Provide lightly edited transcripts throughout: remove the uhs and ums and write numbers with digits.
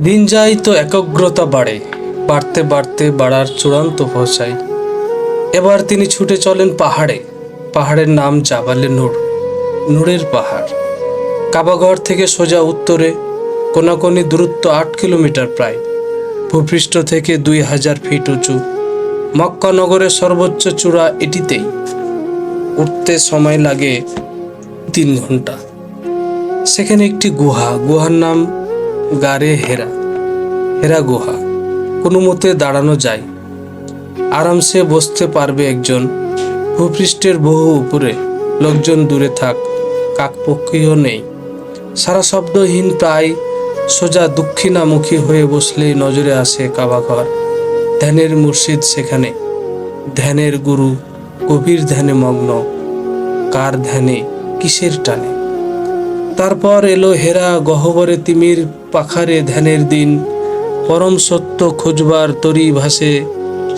দিন যায় তো একাগ্রতা বাড়ে, বাড়তে বাড়তে বাড়ার চূড়ান্ত পৌঁছায়। এবার তিনি ছুটে চলেন পাহাড়ে। পাহাড়ের নাম জাবালে নূর, নূরের পাহাড়। কাবাঘর থেকে সোজা উত্তরে কোনাকুনি দূরত্ব 8 কিলোমিটার প্রায়। ভূপৃষ্ঠ থেকে 2000 ফিট উঁচু। মক্কা নগরের সর্বোচ্চ চূড়া এটিতেই। উঠতে সময় লাগে 3 ঘন্টা। সেখানে একটি গুহার নাম গারে হেরা, হেরা গুহা। কোনো মতে দাঁড়ানো যায়, আরামসে বসতে পারবে একজন। ভূপৃষ্ঠের বহু উপরে, লোকজন দূরে থাক, কাকপক্ষীও নেই। সারা শব্দহীন প্রায় সোজা দক্ষিণামুখী হয়ে বসলেই নজরে আসে কাবাঘর। ধ্যানের মুর্শিদ সেখানে, ধ্যানের গুরু গভীর ধ্যানে মগ্ন। কার ধ্যানে, কিসের টানে? তারপর এলো হেরা গহ্বরে তিমির পাখারে ধ্যানের দিন। পরম সত্য খুঁজবার তরি ভাসে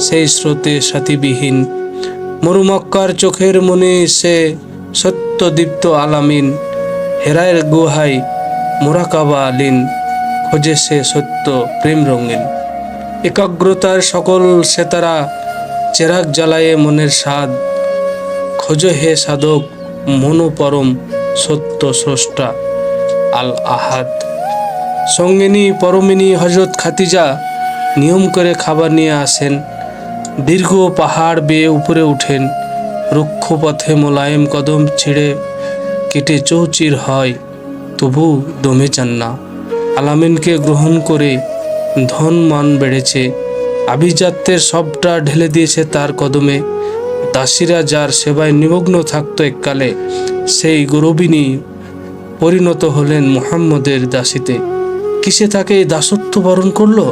সেই স্রোতে সাথীবিহীন। মরুমক্কার চোখের মনে সে সত্যদীপ্ত আলামিন। হেরার গুহায় মোরাকাবা আলীন, খোঁজে সে সত্য প্রেম রঙিন। একাগ্রতার সকল সেতারা চেরাগ জ্বালায়ে মনের স্বাদ। খোঁজো হে সাধক মনোপরম সত্য স্রষ্টা আল আহাদ। সঙ্গিনী পরমিনী হজরত খাতিজা নিয়ম করে খাবার নিয়ে আসেন। দীর্ঘ পাহাড় বেয়ে উপরে উঠেন। রুক্ষ পথে মোলায়েম কদম ছিঁড়ে কেটে চৌচির হয়, তবু দমে যান না। আলামিনকে গ্রহণ করে ধন মান বেড়েছে। আভিজাত্যের সবটা ঢেলে দিয়েছে তার কদমে। দাসীরা যার সেবায় নিমগ্ন থাকত এককালে, সেই গৌরবিনী পরিণত হলেন মুহাম্মদের দাসীতে। কিসে তাকে দাসত্ব বরণ করলো?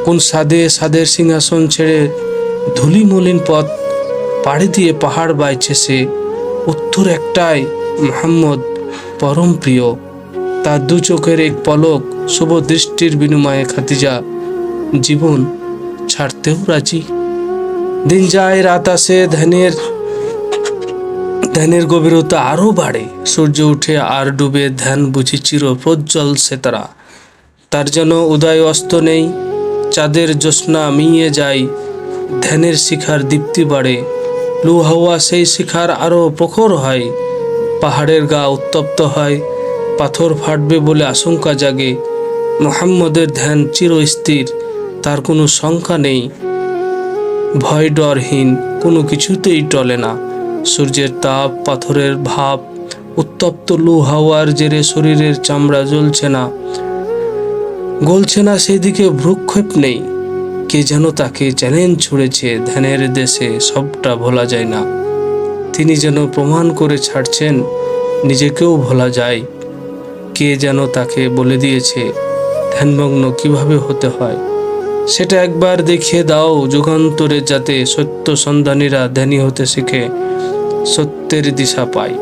কোন সাদে সাদের সিংহাসন ছেড়ে ধুলি মলিন পথ পাড়ি দিয়ে পাহাড় বাইছে সে? উত্তর একটাই, মুহাম্মদ পরম প্রিয়। তার দু চোখের এক পলক, শুভ দৃষ্টির বিনিময়ে খাতিজা জীবন ছাড়তেও রাজি। দিন যায়, রাত আসে, ধ্যানের গভীরতা আরো বাড়ে। সূর্য উঠে আর ডুবে, ধ্যান বুঝি চির প্রজ্জ্বল সেতারা। তার যেন উদয় অস্ত নেই, চাঁদের জ্যোৎস্না মিইয়ে যায়। ধ্যানের শিখার দীপ্তি বাড়ে, লু হাওয়া সেই শিখার আরো প্রখর হয়। পাহাড়ের গা উত্তপ্ত হয়, পাথর ফাটবে বলে আশঙ্কা জাগে। মুহাম্মদের ধ্যান চিরস্থির, তার কোনো শঙ্কা নেই। ভয় ডরহীন, কোনো কিছুতেই টলে না। সূর্যের তাপ, পাথরের ভাব, উত্তপ্ত লু হাওয়ার জেরে শরীরের চামড়া গলছে না, সেদিকে ভ্রুক্ষেপ নেই। কে যেন তাকে চ্যালেঞ্জ ছুড়েছে, ধ্যানের দেশে সবটা ভোলা যায় না। তিনি যেন প্রমাণ করে ছাড়ছেন, নিজেকেও ভোলা যায়। কে যেন তাকে বলে দিয়েছে ধ্যানমগ্ন কিভাবে হতে হয়। সেটা একবার দেখিয়ে দাও যুগান্তরে, যাতে সত্য সন্ধানীরা ধ্যানী হতে শিখে, সত্যের দিশা পায়।